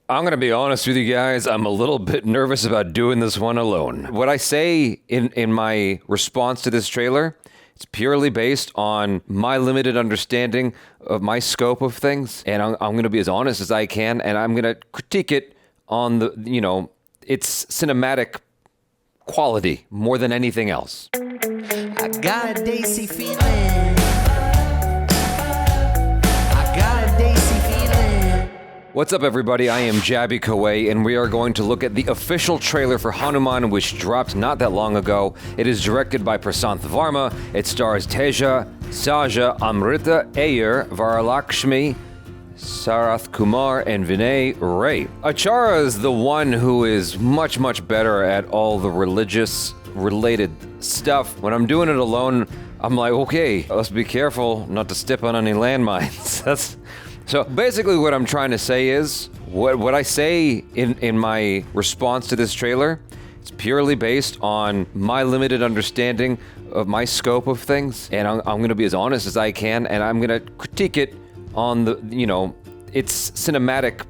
I'm going to be honest with you guys. I'm a little bit nervous about doing this one alone. What I say in my response to this trailer, it's purely based on my limited understanding of my scope of things. And I'm going to be as honest as I can. And I'm going to critique it on the, its cinematic quality more than anything else. I got a Daisy feeling. I got a Daisy feeling. What's up, everybody? I am Jabby Kawai, and we are going to look at the official trailer for Hanuman, which dropped not that long ago. It is directed by Prasanth Varma. It stars Teja, Sajja, Amrita Ayer, Varalakshmi, Sarath Kumar, and Vinay Ray. Achara is the one who is much, much better at all the religious-related stuff. When I'm doing it alone, I'm like, okay, let's be careful not to step on any landmines. So basically what I'm trying to say is, what I say in my response to this trailer, it's purely based on my limited understanding of my scope of things. And I'm going to be as honest as I can, and I'm going to critique it on the, its cinematic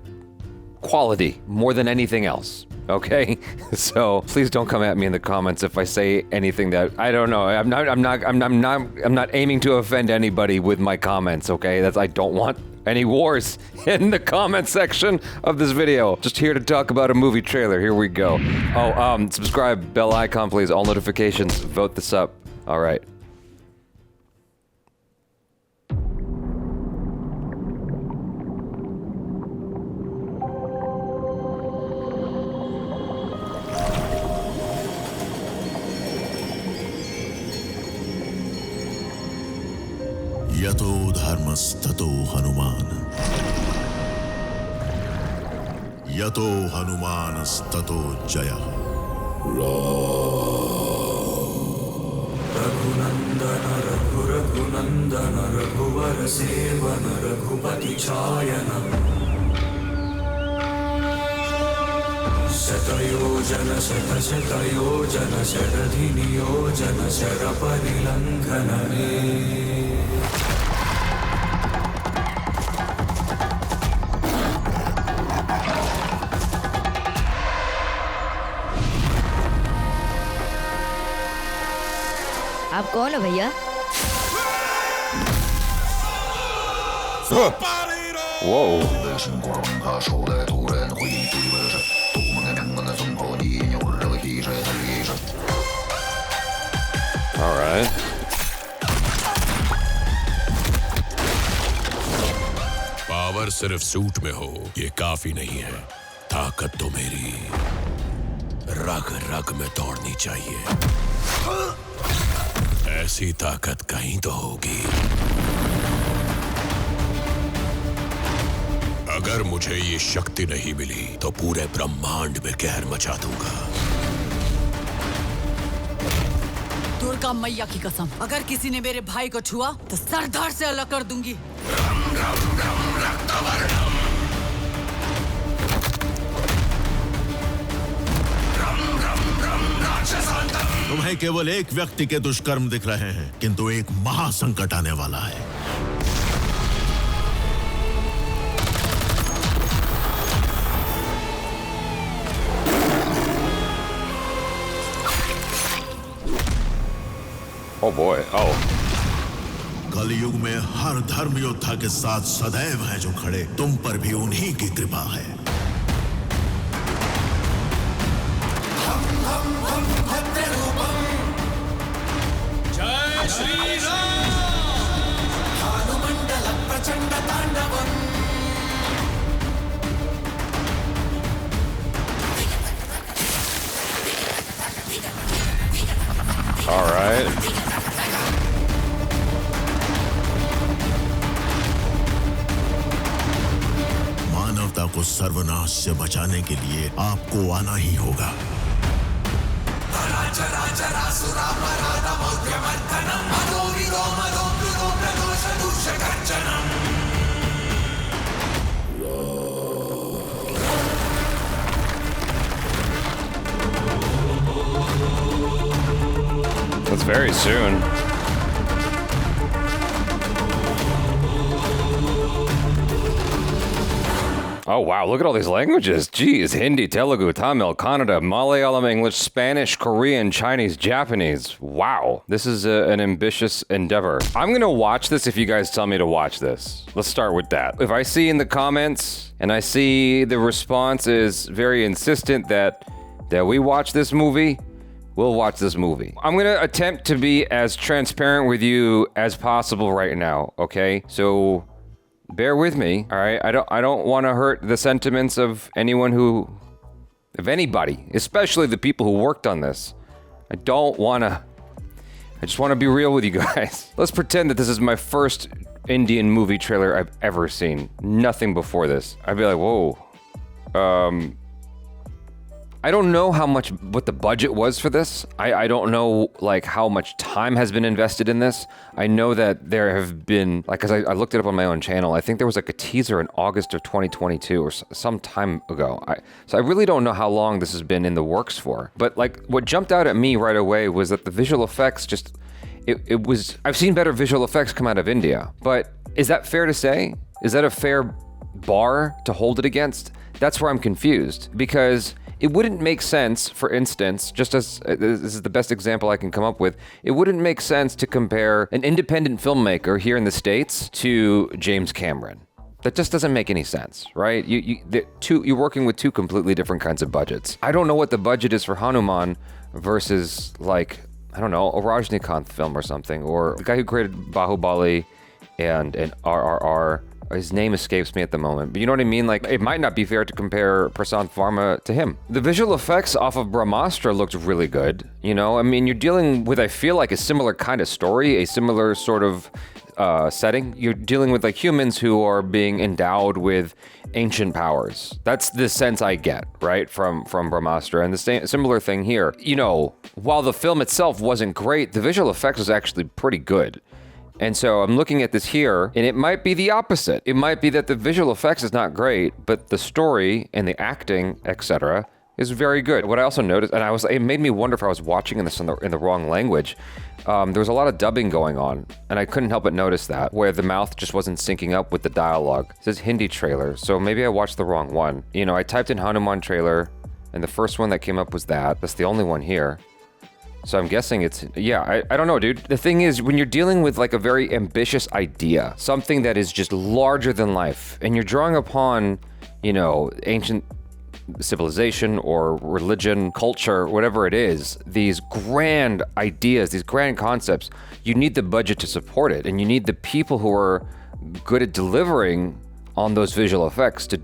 quality more than anything else. Okay, so please don't come at me in the comments if I say anything that I don't know. I'm not aiming to offend anybody with my comments. Okay, I don't want any wars in the comment section of this video. Just here to talk about a movie trailer. Here we go. Oh, subscribe, bell icon, please. All notifications. Vote this up. All right. यतो धर्मस्ततो हनुमान यतो हनुमानस्ततो जयः रघुनंदन रघुनंदन रघुवर seven Raghupati छायनम शतयोजन शतशतयोजन शरधिनियोजन शरपरिलंघनने आप कौन हो भैया? Whoa. All right. Power सिर्फ suit में हो ये काफी नहीं है। ताकत तो मेरी रग रग में दौड़नी चाहिए। ऐसी ताकत कहीं तो होगी। अगर मुझे ये शक्ति नहीं मिली तो पूरे ब्रह्मांड में कहर मचा दूंगा। दुर्गा मैया की कसम, अगर किसी ने मेरे भाई को छुआ तो सरदार से अलग कर दूंगी। तुम्हें केवल एक व्यक्ति के दुष्कर्म दिख रहे हैं, किंतु एक महासंकट आने वाला है। Oh boy. Oh. कलयुग में हर धर्म योद्धा के साथ सदैव हैं जो खड़े, तुम पर भी उन्हीं की कृपा है। जय श्री राम भानुमंडल प्रचंड तांडवम All right. मानवता को सर्वनाश से बचाने के लिए आपको आना ही होगा। That's very soon. Oh, wow. Look at all these languages. Jeez. Hindi, Telugu, Tamil, Kannada, Malayalam, English, Spanish, Korean, Chinese, Japanese. Wow. This is an ambitious endeavor. I'm going to watch this if you guys tell me to watch this. Let's start with that. If I see in the comments and I see the response is very insistent that we watch this movie, we'll watch this movie. I'm going to attempt to be as transparent with you as possible right now, okay? So bear with me, all right? I don't want to hurt the sentiments of anyone of anybody, especially the people who worked on this. I just want to be real with you guys. Let's pretend that this is my first Indian movie trailer I've ever seen. Nothing before this. I'd be like, whoa. I don't know what the budget was for this. I don't know like how much time has been invested in this. I know that there have been, like, cause I looked it up on my own channel. I think there was like a teaser in August of 2022 or some time ago. So I really don't know how long this has been in the works for. But like what jumped out at me right away was that the visual effects I've seen better visual effects come out of India, but is that fair to say? Is that a fair bar to hold it against? That's where I'm confused, because it wouldn't make sense, for instance, just as this is the best example I can come up with, it wouldn't make sense to compare an independent filmmaker here in the States to James Cameron. That just doesn't make any sense, right? You're working with two completely different kinds of budgets. I don't know what the budget is for Hanuman versus, like, I don't know, a Rajnikant film or something, or the guy who created Bahubali and RRR. His name escapes me at the moment, but you know what I mean? Like, it might not be fair to compare Prasanth Varma to him. The visual effects off of Brahmastra looked really good. You know, I mean, you're dealing with, I feel like, a similar kind of story, a similar sort of setting. You're dealing with like humans who are being endowed with ancient powers. That's the sense I get, right, from Brahmastra. And the similar thing here. You know, while the film itself wasn't great, the visual effects was actually pretty good. And so I'm looking at this here, and it might be the opposite. It might be that the visual effects is not great, but the story and the acting, etc., is very good. What I also noticed, and it made me wonder if I was watching this in the wrong language. There was a lot of dubbing going on, and I couldn't help but notice that, where the mouth just wasn't syncing up with the dialogue. It says Hindi trailer, so maybe I watched the wrong one. You know, I typed in Hanuman trailer, and the first one that came up was that. That's the only one here. So I'm guessing I don't know, dude. The thing is, when you're dealing with like a very ambitious idea, something that is just larger than life, and you're drawing upon, you know, ancient civilization or religion, culture, whatever it is, these grand ideas, these grand concepts, you need the budget to support it, and you need the people who are good at delivering on those visual effects to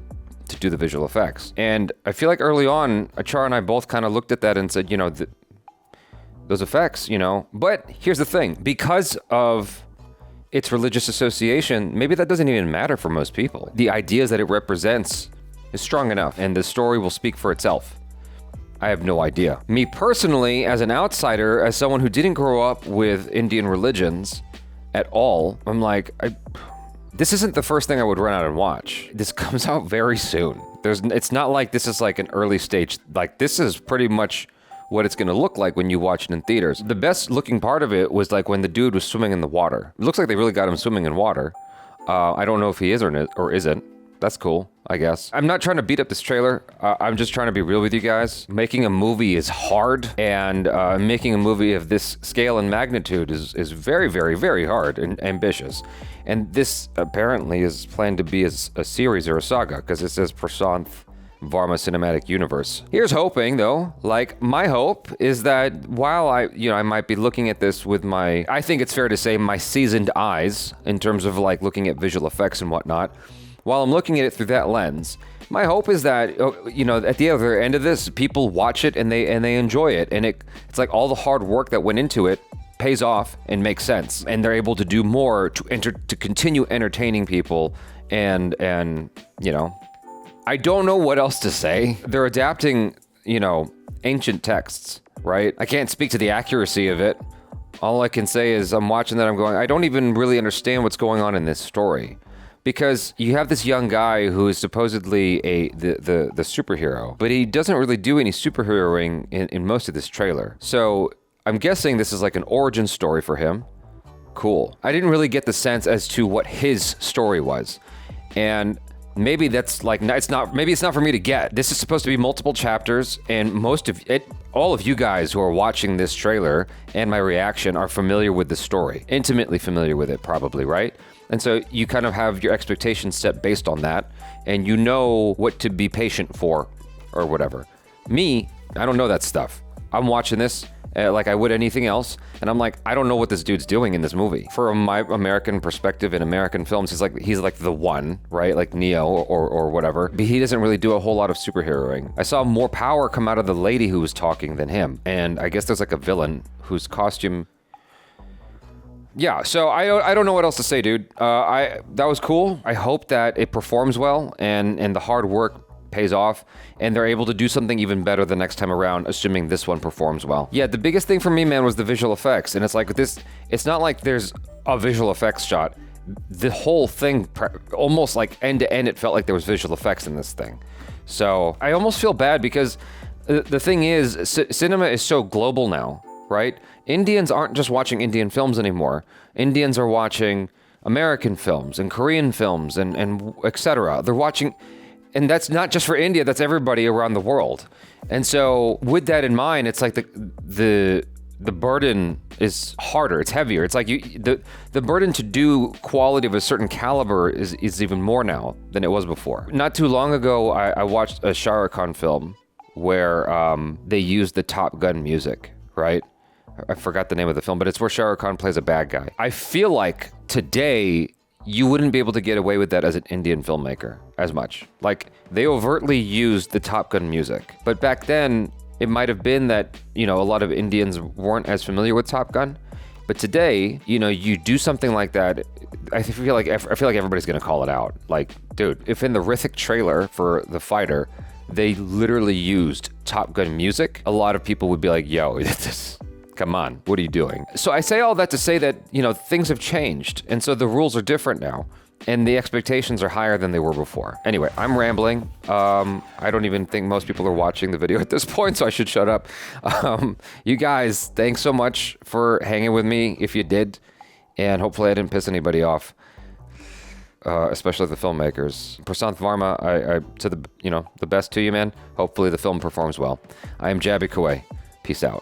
do the visual effects. And I feel like early on, Achar and I both kind of looked at that and said, you know, those effects, you know. But here's the thing, because of its religious association, maybe that doesn't even matter for most people. The ideas that it represents is strong enough, and the story will speak for itself. I have no idea. Me personally, as an outsider, as someone who didn't grow up with Indian religions at all, I'm like, this isn't the first thing I would run out and watch. This comes out very soon. It's not like this is like an early stage, like this is pretty much what it's gonna look like when you watch it in theaters. The best looking part of it was like when the dude was swimming in the water. It looks like they really got him swimming in water. I don't know if he is or isn't. That's cool, I guess. I'm not trying to beat up this trailer. I'm just trying to be real with you guys. Making a movie is hard, and making a movie of this scale and magnitude is very, very, very hard and ambitious. And this apparently is planned to be a series or a saga, because it says Prasanth Varma Cinematic Universe. Here's hoping, though. Like, my hope is that while I might be looking at this with I think it's fair to say my seasoned eyes in terms of like looking at visual effects and whatnot, while I'm looking at it through that lens, my hope is that, you know, at the other end of this, people watch it and they enjoy it, and it's like all the hard work that went into it pays off and makes sense, and they're able to do more to continue entertaining people, and you know. I don't know what else to say. They're adapting, you know, ancient texts, right? I can't speak to the accuracy of it. All I can say is I'm watching that, I'm going, I don't even really understand what's going on in this story. Because you have this young guy who is supposedly the superhero, but he doesn't really do any superheroing in most of this trailer. So I'm guessing this is like an origin story for him. Cool. I didn't really get the sense as to what his story was. And maybe that's like, maybe it's not for me to get. This is supposed to be multiple chapters, and all of you guys who are watching this trailer and my reaction are familiar with the story, intimately familiar with it probably, right? And so you kind of have your expectations set based on that, and you know what to be patient for or whatever. Me, I don't know that stuff. I'm watching this like I would anything else, and I'm like, I don't know what this dude's doing in this movie. From my American perspective in American films, he's like the one, right? Like Neo or whatever. But he doesn't really do a whole lot of superheroing. I saw more power come out of the lady who was talking than him, and I guess there's like a villain whose costume. Yeah, so I don't know what else to say, dude. That was cool. I hope that it performs well and the hard work pays off, and they're able to do something even better the next time around, assuming this one performs well. Yeah, the biggest thing for me, man, was the visual effects, and it's like this. It's not like there's a visual effects shot. The whole thing, almost like end to end, it felt like there was visual effects in this thing. So I almost feel bad because the thing is, cinema is so global now, right? Indians aren't just watching Indian films anymore. Indians are watching American films and Korean films and etc. They're watching. And that's not just for India, that's everybody around the world. And so with that in mind, it's like the burden is harder, it's heavier. It's like the burden to do quality of a certain caliber is even more now than it was before. Not too long ago, I watched a Shah Rukh Khan film where they used the Top Gun music, right? I forgot the name of the film, but it's where Shah Rukh Khan plays a bad guy. I feel like today, you wouldn't be able to get away with that as an Indian filmmaker as much. Like, they overtly used the Top Gun music. But back then, it might have been that, a lot of Indians weren't as familiar with Top Gun. But today, you do something like that, I feel like everybody's gonna call it out. Like, dude, if in the Rithik trailer for The Fighter, they literally used Top Gun music, a lot of people would be like, yo, come on, what are you doing? So I say all that to say that, things have changed. And so the rules are different now. And the expectations are higher than they were before. Anyway, I'm rambling. I don't even think most people are watching the video at this point, so I should shut up. You guys, thanks so much for hanging with me, if you did. And hopefully I didn't piss anybody off. Especially the filmmakers. Prasanth Varma, I to the best to you, man. Hopefully the film performs well. I am Jabby Kuwait. Peace out.